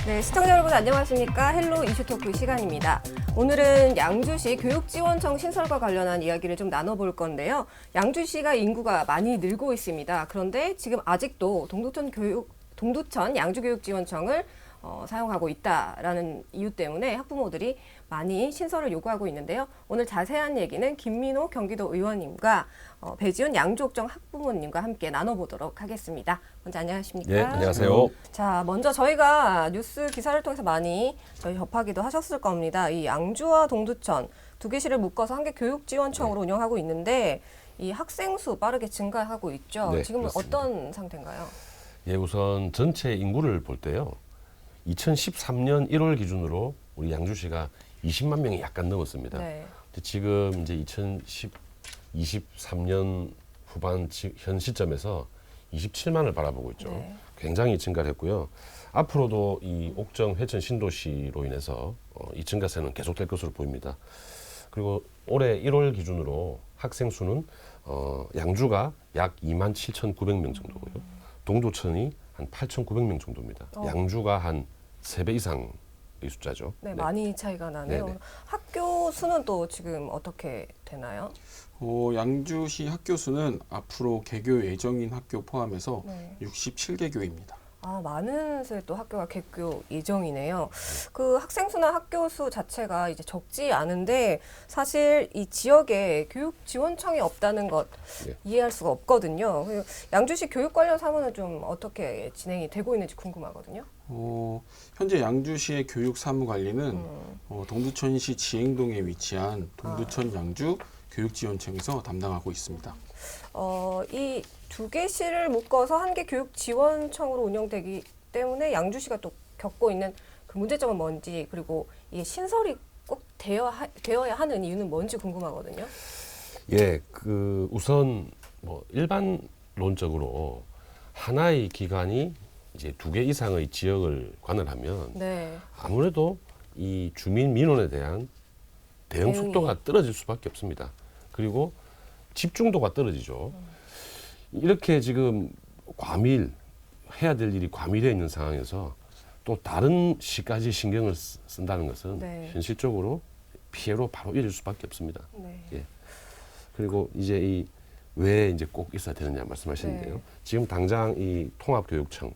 네, 시청자 여러분 안녕하십니까? 헬로 이슈토크 시간입니다. 오늘은 양주시 교육지원청 신설과 관련한 이야기를 좀 나눠볼 건데요. 양주시가 인구가 많이 늘고 있습니다. 그런데 지금 아직도 동두천 양주교육지원청을 사용하고 있다라는 이유 때문에 학부모들이 많이 신설을 요구하고 있는데요. 오늘 자세한 얘기는 김민호 경기도 의원님과 배지훈 양주옥정 학부모님과 함께 나눠보도록 하겠습니다. 먼저 안녕하십니까? 네, 안녕하세요. 자, 먼저 저희가 뉴스 기사를 통해서 많이 저희 접하기도 하셨을 겁니다. 이 양주와 동두천 두 개시를 묶어서 한 개 교육지원청으로 운영하고 있는데 이 학생 수 빠르게 증가하고 있죠. 네, 지금은 그렇습니다. 어떤 상태인가요? 예, 우선 전체 인구를 볼 때요. 2013년 1월 기준으로 우리 양주시가 20만 명이 약간 넘었습니다. 네. 근데 지금 이제 2023년 후반 현 시점에서 27만을 바라보고 있죠. 네. 굉장히 증가를 했고요. 앞으로도 이 옥정, 회천, 신도시로 인해서 이 증가세는 계속될 것으로 보입니다. 그리고 올해 1월 기준으로 학생 수는 양주가 약 27,900명 정도고요. 동두천이 한 8,900명 정도입니다. 양주가 한 3배 이상의 숫자죠. 네, 많이 차이가 나네요. 네네. 학교 수는 또 지금 어떻게 되나요? 양주시 학교 수는 앞으로 개교 예정인 학교 포함해서 네. 67개교입니다. 아, 많은 새 또 학교가 개교 예정이네요. 그 학생 수나 학교 수 자체가 이제 적지 않은데 사실 이 지역에 교육 지원청이 없다는 것 네. 이해할 수가 없거든요. 그리고 양주시 교육 관련 사무는 좀 어떻게 진행이 되고 있는지 궁금하거든요. 현재 양주시의 교육 사무 관리는 동두천시 지행동에 위치한 동두천 양주 교육지원청에서 담당하고 있습니다. 이 두 개시를 묶어서 한 개 교육 지원청으로 운영되기 때문에 양주시가 또 겪고 있는 그 문제점은 뭔지, 그리고 이게 신설이 꼭 되어야 하는 이유는 뭔지 궁금하거든요. 예, 그 우선 뭐 일반론적으로 하나의 기관이 이제 2개 이상의 지역을 관할 하면 네. 아무래도 이 주민 민원에 대한 대응 대응이. 속도가 떨어질 수밖에 없습니다. 그리고 집중도가 떨어지죠. 이렇게 지금 해야 될 일이 과밀해 있는 상황에서 또 다른 시까지 신경을 쓴다는 것은 네. 현실적으로 피해로 바로 이어질 수밖에 없습니다. 네. 예. 그리고 이제 이 왜 이제 꼭 있어야 되느냐 말씀하시는데요. 네. 지금 당장 이 통합교육청,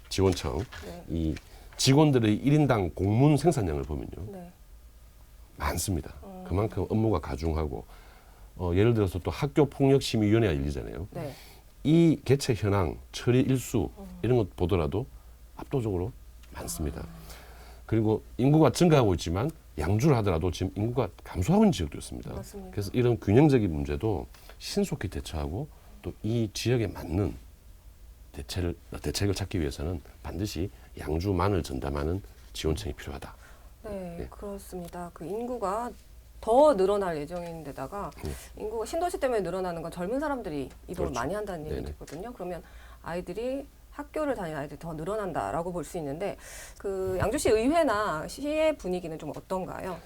지원청 네. 이 직원들의 1인당 공문 생산량을 보면요. 네. 많습니다. 그만큼 업무가 가중하고 예를 들어서 또 학교폭력심의위원회가 열리잖아요. 네. 이 개최 현황, 처리 일수 이런 것 보더라도 압도적으로 많습니다. 그리고 인구가 증가하고 있지만 양주를 하더라도 지금 인구가 감소하고 있는 지역도 있습니다. 맞습니다. 그래서 이런 균형적인 문제도 신속히 대처하고 또 이 지역에 맞는 대책을 찾기 위해서는 반드시 양주만을 전담하는 지원청이 필요하다. 네, 예. 그렇습니다. 그 인구가 더 늘어날 예정인데다가 인구가 신도시 때문에 늘어나는 건 젊은 사람들이 이동을 그렇죠. 많이 한다는 네네. 얘기거든요. 그러면 아이들이 학교를 다니는 아이들이 더 늘어난다라고 볼 수 있는데 그 양주시 의회나 시의 분위기는 좀 어떤가요?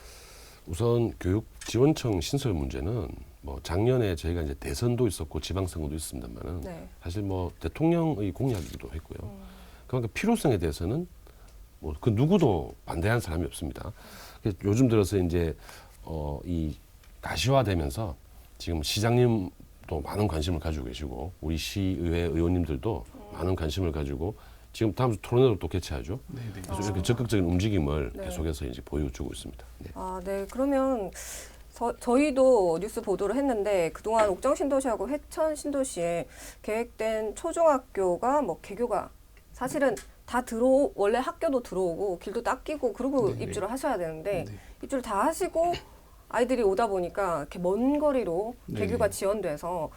우선 교육지원청 신설 문제는 뭐 작년에 저희가 이제 대선도 있었고 지방선거도 있습니다만은 네. 사실 뭐 대통령의 공약이기도 했고요. 그러니까 필요성에 대해서는 뭐 그 누구도 반대하는 사람이 없습니다. 그래서 요즘 들어서 이제 이 가시화되면서 지금 시장님도 많은 관심을 가지고 계시고 우리 시의회 의원님들도 많은 관심을 가지고 지금 다음 주 토론회도 또 개최하죠. 네네. 그래서 이렇게 적극적인 움직임을 네. 계속해서 이제 보여주고 있습니다. 네. 아, 네. 그러면 저희도 뉴스 보도를 했는데 그동안 옥정 신도시하고 회천 신도시에 계획된 초중학교가 뭐 개교가 사실은 다 원래 학교도 들어오고 길도 닦이고 그러고 네네. 입주를 하셔야 되는데 네. 입주를 다 하시고 아이들이 오다 보니까 이렇게 먼 거리로 네네. 개교가 지연돼서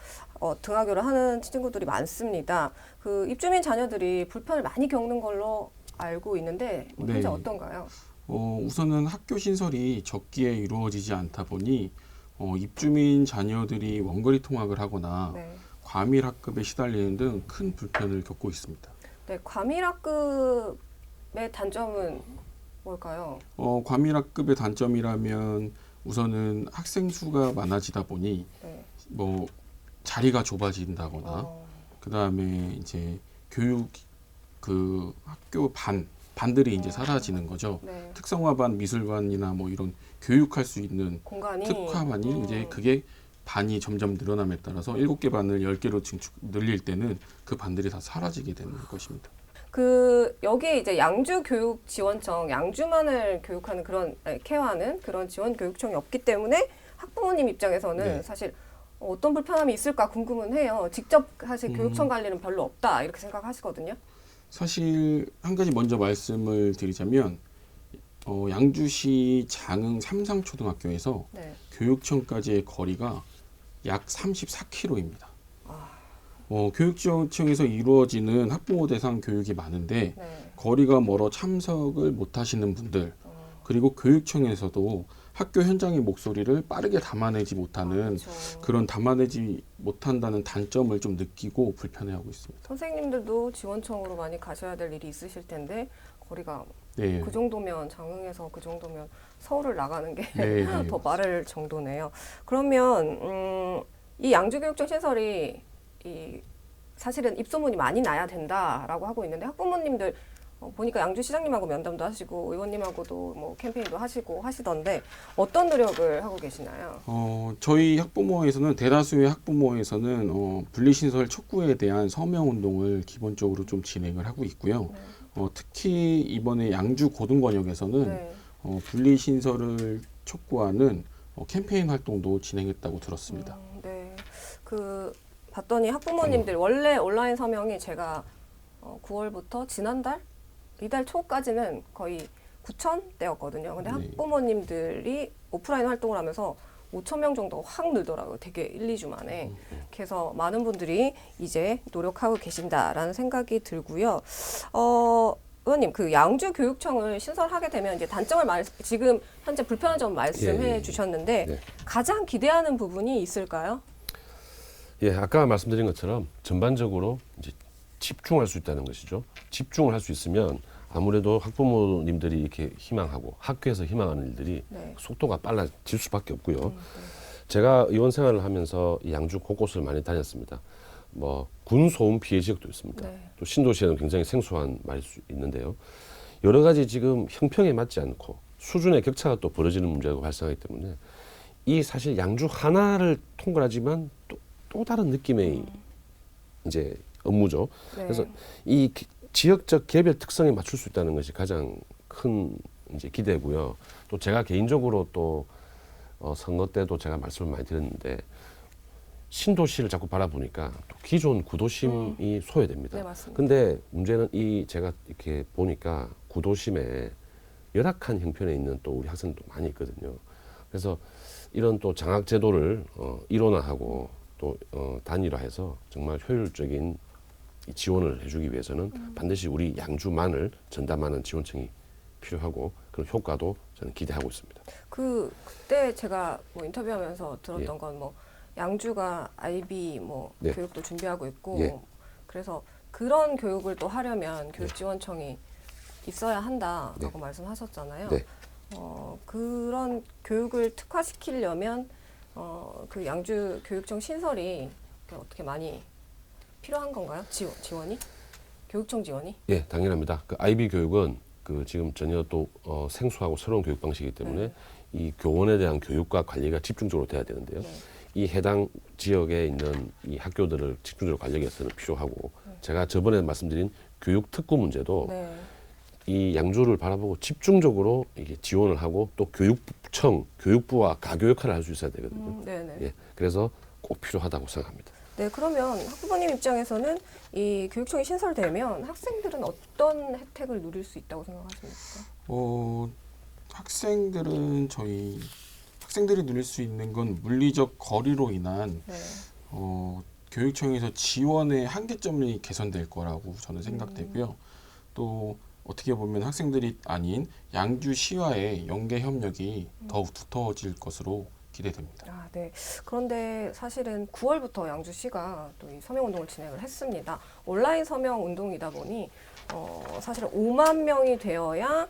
등하교를 하는 친구들이 많습니다. 그 입주민 자녀들이 불편을 많이 겪는 걸로 알고 있는데 현재 네. 어떤가요? 우선은 학교 신설이 적기에 이루어지지 않다 보니 입주민 자녀들이 원거리 통학을 하거나 네. 과밀 학급에 시달리는 등 큰 불편을 겪고 있습니다. 네, 과밀학급의 단점은 뭘까요? 과밀 학급의 단점이라면 우선은 학생 수가 많아지다 보니 네. 뭐 자리가 좁아진다거나 그다음에 이제 교육 그 학교 반들이 이제 사라지는 거죠. 네. 특성화반, 미술반이나 뭐 이런 교육할 수 있는 공간이 특화반이 이제 그게 반이 점점 늘어남에 따라서 7개 반을 10개로 늘릴 때는 그 반들이 다 사라지게 되는 것입니다. 그 여기에 이제 양주교육지원청, 양주만을 교육하는 그런 케어하는 그런 지원 교육청이 없기 때문에 학부모님 입장에서는 네. 사실 어떤 불편함이 있을까 궁금은 해요. 직접 사실 교육청 관리는 별로 없다 이렇게 생각하시거든요. 사실 한 가지 먼저 말씀을 드리자면 양주시 장흥 삼상초등학교에서 네. 교육청까지의 거리가 약 34km입니다. 교육지원청에서 이루어지는 학부모 대상 교육이 많은데 네. 거리가 멀어 참석을 못 하시는 분들, 그리고 교육청에서도 학교 현장의 목소리를 빠르게 담아내지 못하는 그렇죠. 그런 담아내지 못한다는 단점을 좀 느끼고 불편해하고 있습니다. 선생님들도 지원청으로 많이 가셔야 될 일이 있으실 텐데 거리가 네. 그 정도면 장흥에서 그 정도면 서울을 나가는 게 네, 네. 더 빠를 정도네요. 그러면 이 양주교육청 시설이 사실은 입소문이 많이 나야 된다라고 하고 있는데 학부모님들 보니까 양주시장님하고 면담도 하시고 의원님하고도 뭐 캠페인도 하시고 하시던데 어떤 노력을 하고 계시나요? 저희 학부모에서는 대다수의 학부모에서는 분리신설 촉구에 대한 서명운동을 기본적으로 좀 진행을 하고 있고요. 특히 이번에 양주 고등권역에서는 네. 분리신설을 촉구하는 캠페인 활동도 진행했다고 들었습니다. 네. 그 봤더니 학부모님들 원래 온라인 서명이 제가 9월부터 지난달 이달 초까지는 거의 9,000대였거든요. 근데 네. 학부모님들이 오프라인 활동을 하면서 5,000명 정도 확 늘더라고요. 되게 1, 2주 만에. 그래서 많은 분들이 이제 노력하고 계신다라는 생각이 들고요. 의원님, 그 양주교육청을 신설하게 되면 이제 단점을 지금 현재 불편한 점 말씀해 예. 주셨는데 네. 가장 기대하는 부분이 있을까요? 예, 아까 말씀드린 것처럼 전반적으로 이제 집중할 수 있다는 것이죠. 집중을 할 수 있으면 아무래도 학부모님들이 이렇게 희망하고 학교에서 희망하는 일들이 네. 속도가 빨라질 수밖에 없고요. 제가 의원 생활을 하면서 이 양주 곳곳을 많이 다녔습니다. 뭐 군소음 피해 지역도 있습니다. 네. 또 신도시에는 굉장히 생소한 말일 수 있는데요. 여러 가지 지금 형평에 맞지 않고 수준의 격차가 또 벌어지는 문제가 발생하기 때문에 이 사실 양주 하나를 통과하지만 또 다른 느낌의 이제 업무죠. 네. 그래서 이 지역적 개별 특성에 맞출 수 있다는 것이 가장 큰 이제 기대고요. 또 제가 개인적으로 또 선거 때도 제가 말씀을 많이 드렸는데 신도시를 자꾸 바라보니까 또 기존 구도심이 소외됩니다. 네, 맞습니다. 근데 문제는 제가 이렇게 보니까 구도심에 열악한 형편에 있는 또 우리 학생도 많이 있거든요. 그래서 이런 또 장학 제도를 일원화하고 또 단일화해서 정말 효율적인 이 지원을 해주기 위해서는 반드시 우리 양주만을 전담하는 지원청이 필요하고 그런 효과도 저는 기대하고 있습니다. 그때 제가 뭐 인터뷰하면서 들었던 예. 건 뭐 양주가 IB 뭐 네. 교육도 준비하고 있고 예. 그래서 그런 교육을 또 하려면 교육지원청이 있어야 한다라고 말씀하셨잖아요. 네. 그런 교육을 특화시키려면 그 양주 교육청 신설이 어떻게 많이 필요한 건가요? 지원이? 교육청 지원이? 예, 당연합니다. 그 IB 교육은 그 지금 전혀 또 생소하고 새로운 교육 방식이기 때문에 네. 이 교원에 대한 교육과 관리가 집중적으로 돼야 되는데요. 네. 이 해당 지역에 있는 이 학교들을 집중적으로 관리하기 위해서는 필요하고 제가 저번에 말씀드린 교육 특구 문제도 네. 이 양주를 바라보고 집중적으로 이게 지원을 하고 또 교육청, 교육부와 가교 역할을 할 수 있어야 되거든요. 네네. 예, 그래서 꼭 필요하다고 생각합니다. 네, 그러면 학부모님 입장에서는 이 교육청이 신설되면 학생들은 어떤 혜택을 누릴 수 있다고 생각하십니까? 학생들이 누릴 수 있는 건 물리적 거리로 인한 네. 교육청에서 지원의 한계점이 개선될 거라고 저는 생각되고요. 또 어떻게 보면 학생들이 아닌 양주시와의 연계 협력이 더욱 두터워질 것으로 기대됩니다. 아, 네. 그런데 사실은 9월부터 양주시가 또 이 서명 운동을 진행을 했습니다. 온라인 서명 운동이다 보니 사실은 5만 명이 되어야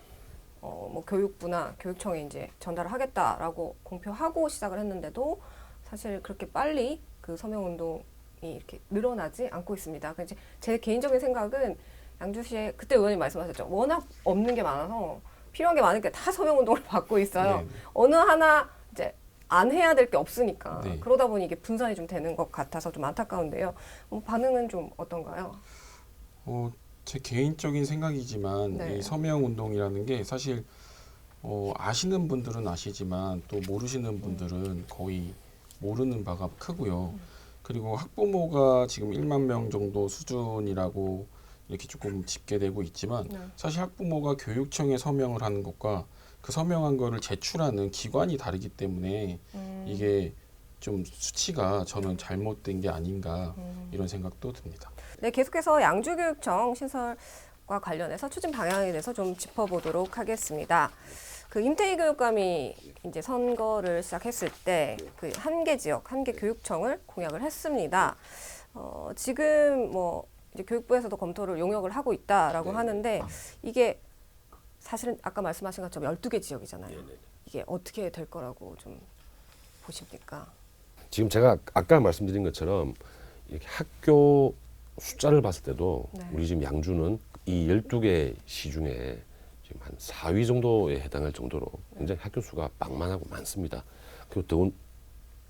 뭐 교육부나 교육청에 이제 전달을 하겠다라고 공표하고 시작을 했는데도 사실 그렇게 빨리 그 서명 운동이 이렇게 늘어나지 않고 있습니다. 그래서 제 개인적인 생각은 양주시에 그때 의원님 말씀하셨죠. 워낙 없는 게 많아서 필요한 게 많으니까 다 서명운동을 받고 있어요. 네. 어느 하나 이제 안 해야 될 게 없으니까 네. 그러다 보니 이게 분산이 좀 되는 것 같아서 좀 안타까운데요. 반응은 좀 어떤가요? 제 개인적인 생각이지만 네. 이 서명 운동이라는 게 사실 아시는 분들은 아시지만 또 모르시는 분들은 거의 모르는 바가 크고요. 그리고 학부모가 지금 1만 명 정도 수준이라고 이렇게 조금 집계되고 있지만 네. 사실 학부모가 교육청에 서명을 하는 것과 그 서명한 거를 제출하는 기관이 다르기 때문에 이게 좀 수치가 저는 잘못된 게 아닌가 이런 생각도 듭니다. 네, 계속해서 양주교육청 신설과 관련해서 추진 방향에 대해서 좀 짚어보도록 하겠습니다. 그 임태희 교육감이 이제 선거를 시작했을 때 그 한 개 지역, 한 개 교육청을 공약을 했습니다. 지금 뭐 이제 교육부에서도 검토를 용역을 하고 있다라고 하는데 이게 사실은 아까 말씀하신 것처럼 12개 지역이잖아요. 이게 어떻게 될 거라고 좀 보십니까? 지금 제가 아까 말씀드린 것처럼 이렇게 학교 숫자를 봤을 때도 네. 우리 지금 양주는 이 12개 시 중에 지금 한 4위 정도에 해당할 정도로 굉장히 학교 수가 빵만하고 많습니다.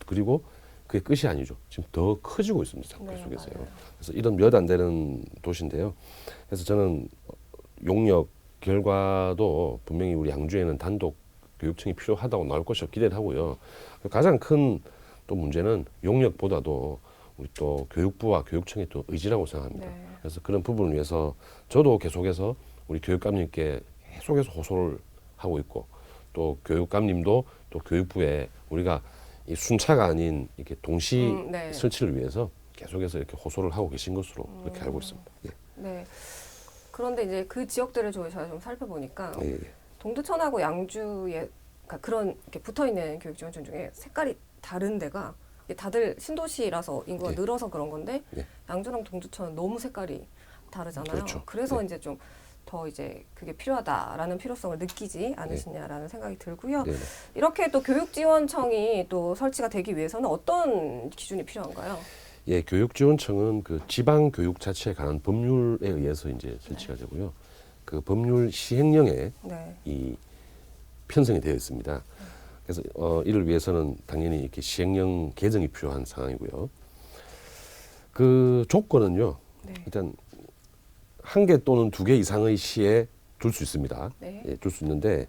그리고 그게 끝이 아니죠. 지금 더 커지고 있습니다. 자꾸 네, 계속해서요. 맞아요. 그래서 이런 몇 안 되는 도시인데요. 그래서 저는 용역 결과도 분명히 우리 양주에는 단독 교육청이 필요하다고 나올 것이라 기대를 하고요. 가장 큰 또 문제는 용역보다도 우리 또 교육부와 교육청의 또 의지라고 생각합니다. 네. 그래서 그런 부분을 위해서 저도 계속해서 우리 교육감님께 계속해서 호소를 하고 있고 또 교육감님도 또 교육부에 우리가 이 순차가 아닌 이렇게 동시 네. 설치를 위해서 계속해서 이렇게 호소를 하고 계신 것으로 그렇게 알고 있습니다. 예. 네. 그런데 이제 그 지역들을 저희가 좀 살펴보니까 예, 예. 동두천하고 양주에 그러니까 그런 이렇게 붙어 있는 교육지원청 중에 색깔이 다른 데가 이게 다들 신도시라서 인구가 예. 늘어서 그런 건데 예. 양주랑 동두천은 너무 색깔이 다르잖아요. 그렇죠. 그래서 예. 이제 좀 더 이제 그게 필요하다라는 필요성을 느끼지 않으시냐라는 생각이 들고요. 네, 네. 이렇게 또 교육지원청이 또 설치가 되기 위해서는 어떤 기준이 필요한가요? 예, 교육지원청은 그 지방교육자치에 관한 법률에 의해서 이제 설치가 되고요. 그 법률 시행령에 네. 이 편성이 되어 있습니다. 그래서 이를 위해서는 당연히 이렇게 시행령 개정이 필요한 상황이고요. 그 조건은요. 네. 일단 한 개 또는 두 개 이상의 시에 둘 수 있습니다. 네. 예, 둘 수 있는데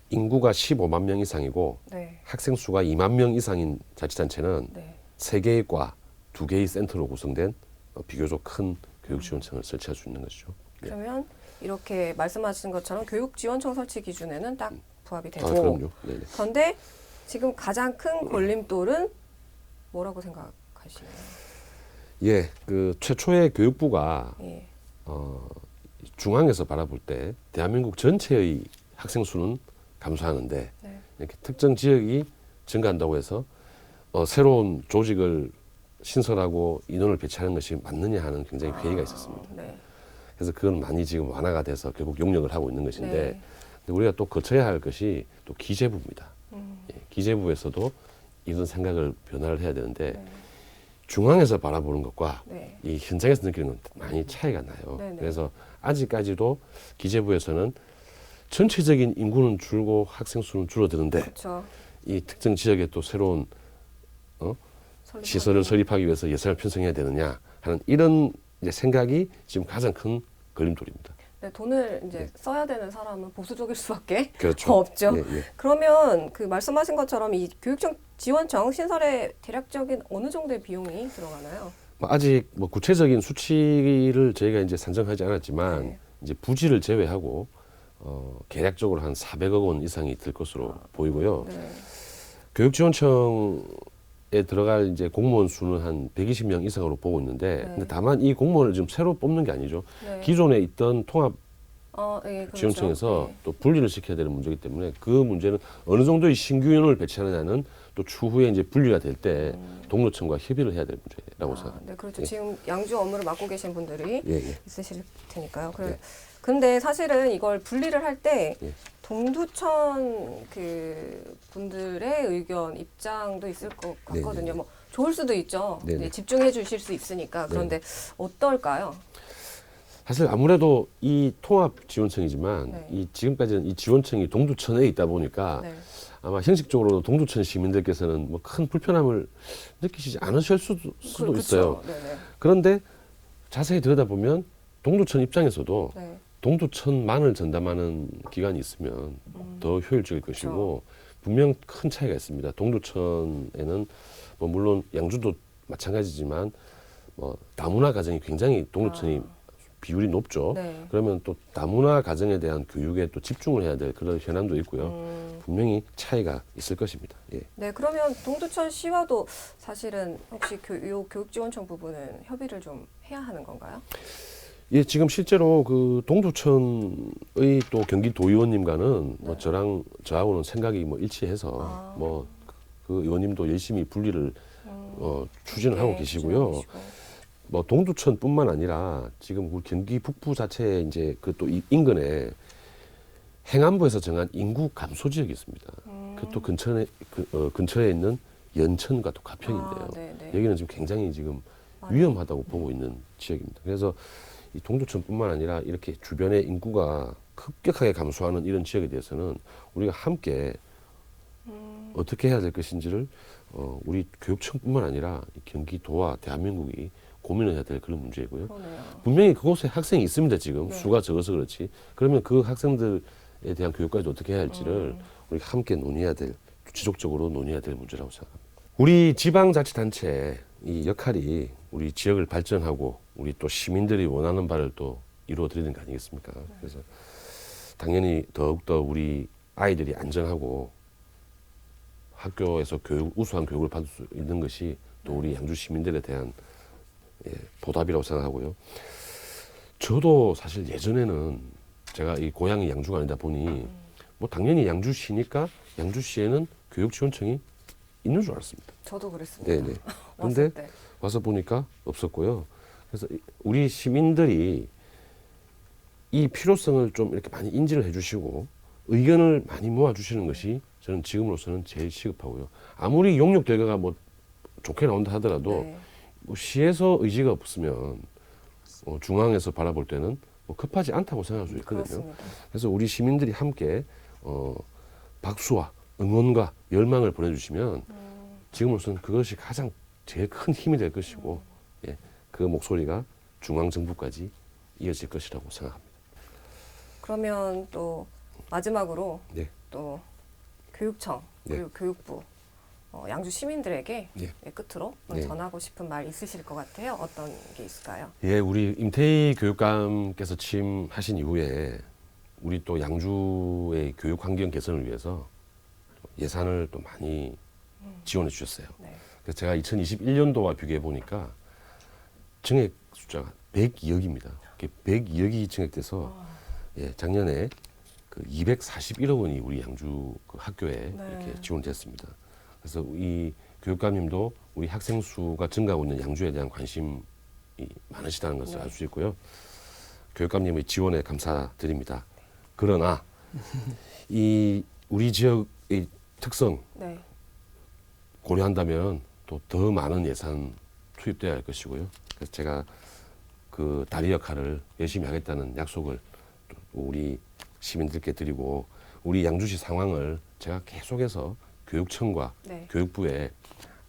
인구가 15만 명 이상이고 네. 학생 수가 2만 명 이상인 자치단체는 네. 3개의 과, 2개의 센터로 구성된 비교적 큰 교육지원청을 설치할 수 있는 것이죠. 예. 그러면 이렇게 말씀하신 것처럼 교육지원청 설치 기준에는 딱 부합이 되고 그럼요. 네네. 그런데 지금 가장 큰 걸림돌은 뭐라고 생각하시나요? 예, 그 최초의 교육부가 예. 중앙에서 바라볼 때 대한민국 전체의 학생 수는 감소하는데 네. 이렇게 특정 지역이 증가한다고 해서 새로운 조직을 신설하고 인원을 배치하는 것이 맞느냐 하는 굉장히 회의가 있었습니다. 네. 그래서 그건 많이 지금 완화가 돼서 결국 용역을 하고 있는 것인데 네. 근데 우리가 또 거쳐야 할 것이 또 기재부입니다. 예, 기재부에서도 이런 생각을 변화를 해야 되는데 네. 중앙에서 바라보는 것과 네. 이 현장에서 느끼는 건 많이 차이가 나요. 네네. 그래서 아직까지도 기재부에서는 전체적인 인구는 줄고 학생 수는 줄어드는데 그렇죠. 이 특정 지역에 또 새로운 설립하고. 시설을 설립하기 위해서 예산을 편성해야 되느냐 하는 이런 이제 생각이 지금 가장 큰 걸림돌입니다. 네, 돈을 이제 써야 되는 사람은 보수적일 수밖에 그렇죠. 없죠. 예, 예. 그러면 그 말씀하신 것처럼 이 교육청 지원청 신설에 대략적인 어느 정도의 비용이 들어가나요? 아직 뭐 구체적인 수치를 저희가 이제 산정하지 않았지만 네. 이제 부지를 제외하고 계략적으로 한 400억 원 이상이 들 것으로 보이고요. 네. 교육지원청에 들어갈 이제 공무원 수는 한 120명 이상으로 보고 있는데, 네. 근데 다만 이 공무원을 지금 새로 뽑는 게 아니죠. 네. 기존에 있던 통합 예, 그렇죠. 지원청에서 네. 또 분리를 시켜야 되는 문제이기 때문에 그 문제는 어느 정도의 신규 인원을 배치하느냐는 또 추후에 이제 분리가 될 때 동료청과 협의를 해야 될 문제라고 생각합니다. 네, 그렇죠. 예. 지금 양주 업무를 맡고 계신 분들이 예, 예. 있으실 테니까요. 예. 근데 사실은 이걸 분리를 할 때 예. 동두천 그 분들의 의견, 입장도 있을 것 같거든요. 네네네. 뭐 좋을 수도 있죠. 네네. 네, 집중해 주실 수 있으니까. 그런데 어떨까요? 사실 아무래도 이 통합지원청이지만 네. 이 지금까지는 이 지원청이 동두천에 있다 보니까 네. 아마 형식적으로 동두천 시민들께서는 뭐 큰 불편함을 느끼시지 않으실 수도 그쵸. 있어요. 네네. 그런데 자세히 들여다보면 동두천 입장에서도 네. 동두천만을 전담하는 기관이 있으면 더 효율적일 것이고 분명 큰 차이가 있습니다. 동두천에는 뭐 물론 양주도 마찬가지지만 뭐 다문화 가정이 굉장히 동두천이 비율이 높죠. 네. 그러면 또 다문화 가정에 대한 교육에 또 집중을 해야 될 그런 현안도 있고요. 분명히 차이가 있을 것입니다. 예. 네, 그러면 동두천 시와도 사실은 혹시 교육지원청 부분은 협의를 좀 해야 하는 건가요? 예, 지금 실제로 그 동두천의 또 경기도의원님과는 뭐 저하고는 생각이 뭐 일치해서 뭐 그 의원님도 열심히 분리를 추진을 하고 계시고요. 뭐 동두천뿐만 아니라 지금 우리 경기 북부 자체에 이제 그 또 인근에 행안부에서 정한 인구 감소 지역이 있습니다. 그 또 근처에 있는 연천과 또 가평인데요. 네네. 여기는 지금 굉장히 지금 위험하다고 보고 있는 지역입니다. 그래서 이 동두천뿐만 아니라 이렇게 주변의 인구가 급격하게 감소하는 이런 지역에 대해서는 우리가 함께 어떻게 해야 될 것인지를 우리 교육청뿐만 아니라 이 경기도와 대한민국이 고민을 해야 될 그런 문제이고요. 그러네요. 분명히 그곳에 학생이 있습니다. 지금 네. 수가 적어서 그렇지. 그러면 그 학생들에 대한 교육까지 어떻게 해야 할지를 우리가 함께 논의해야 될, 지속적으로 논의해야 될 문제라고 생각합니다. 우리 지방자치단체의 이 역할이 우리 지역을 발전하고 우리 또 시민들이 원하는 바를 또 이루어드리는 거 아니겠습니까? 그래서 당연히 더욱더 우리 아이들이 안전하고 학교에서 우수한 교육을 받을 수 있는 것이 또 우리 양주 시민들에 대한 보답이라고 생각하고요. 저도 사실 예전에는 제가 이 고향이 양주가 아니다 보니 뭐 당연히 양주시니까 양주시에는 교육지원청이 있는 줄 알았습니다. 저도 그랬습니다. 네네. 왔을 근데 때. 와서 보니까 없었고요. 그래서 우리 시민들이 이 필요성을 좀 이렇게 많이 인지를 해주시고 의견을 많이 모아주시는 것이 저는 지금으로서는 제일 시급하고요. 아무리 용역 결과가 뭐 좋게 나온다 하더라도 네. 뭐 시에서 의지가 없으면 중앙에서 바라볼 때는 뭐 급하지 않다고 생각할 수 있거든요. 그렇습니다. 그래서 우리 시민들이 함께 박수와 응원과 열망을 보내주시면 지금으로서는 그것이 가장 제일 큰 힘이 될 것이고 예, 그 목소리가 중앙정부까지 이어질 것이라고 생각합니다. 그러면 또 마지막으로 네. 또 교육청 네. 그리고 교육부 양주 시민들에게 네. 끝으로 네. 전하고 싶은 말 있으실 것 같아요. 어떤 게 있을까요? 예, 우리 임태희 교육감께서 취임하신 이후에 우리 또 양주의 교육 환경 개선을 위해서 예산을 또 많이 지원해 주셨어요. 네. 그래서 제가 2021년도와 비교해 보니까 증액 숫자가 102억입니다. 102억이 증액돼서 예, 작년에 그 241억 원이 우리 양주 그 학교에 네. 이렇게 지원됐습니다. 그래서 이 교육감님도 우리 학생 수가 증가하고 있는 양주에 대한 관심이 많으시다는 것을 네. 알 수 있고요. 교육감님의 지원에 감사드립니다. 그러나 이 우리 지역의 특성 네. 고려한다면 또 더 많은 예산 투입돼야 할 것이고요. 그래서 제가 그 다리 역할을 열심히 하겠다는 약속을 또 우리 시민들께 드리고 우리 양주시 상황을 제가 계속해서 교육청과 네. 교육부에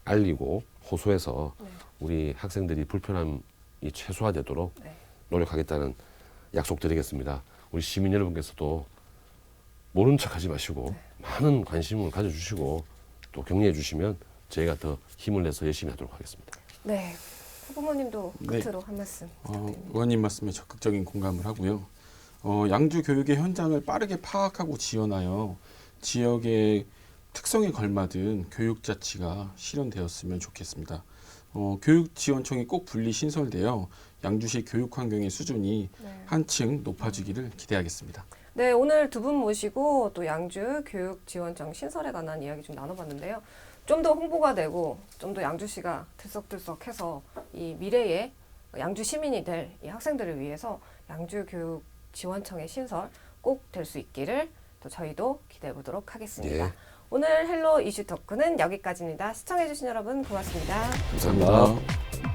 알리고 호소해서 네. 우리 학생들이 불편함이 최소화되도록 네. 노력하겠다는 약속드리겠습니다. 우리 시민 여러분께서도 모른 척하지 마시고 많은 관심을 가져주시고 또 격려해 주시면 저희가 더 힘을 내서 열심히 하도록 하겠습니다. 네. 후보님도 네. 끝으로 한 말씀. 의원님 말씀에 적극적인 공감을 하고요. 양주 교육의 현장을 빠르게 파악하고 지원하여 지역의 특성에 걸맞은 교육 자치가 실현되었으면 좋겠습니다. 교육지원청이 꼭 분리 신설되어 양주시 교육 환경의 수준이 네. 한층 높아지기를 기대하겠습니다. 네, 오늘 두 분 모시고 또 양주 교육지원청 신설에 관한 이야기 좀 나눠봤는데요. 좀 더 홍보가 되고 좀 더 양주시가 들썩들썩해서 이 미래의 양주 시민이 될 이 학생들을 위해서 양주 교육지원청의 신설 꼭 될 수 있기를 또 저희도 기대해 보도록 하겠습니다. 예. 오늘 헬로 이슈 토크는 여기까지입니다. 시청해주신 여러분 고맙습니다. 감사합니다.